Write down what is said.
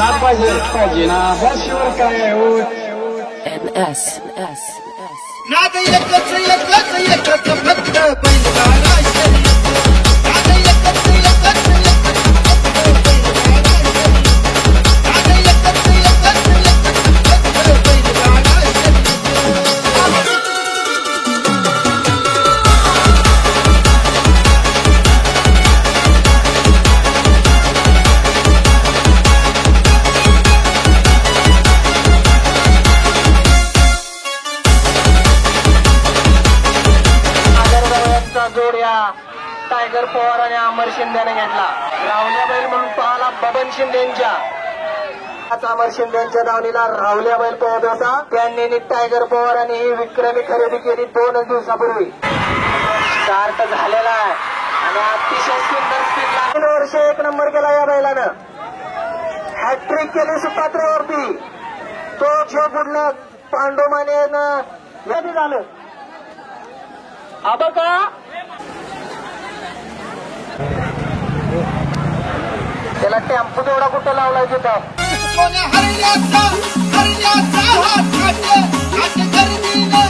नाद पाहिजे ना बसवर काय हो NS नाद एकच फक्त बैलगाडा शर्यत. नाद एकच फक्त बैलगाडा शर्यत. जोड्या टायगर पवार आणि अमर शिंदेने घेतला. रावल्या बैल म्हणून पाहला बबन शिंदेच्या. अमर शिंदेच्या दावणीला रावल्या बैल पळत होता. त्यांनी टायगर पवार आणि ही विक्रमी खरेदी केली 2 दिवसापूर्वी. स्टार्ट झालेला आहे आणि अतिशय सुंदर स्पीड लागून वर्ष 1 नंबर केला या बैलानं. हॅट्रिक केली सुपात्र्यावरती. तो जो पुढलं पांडोमानेनं यादी झालं. का त्याला टेम्पो तेवढा कुठं लावलाय तिथं. हरल्याचा हात नाट्य गर्दीनं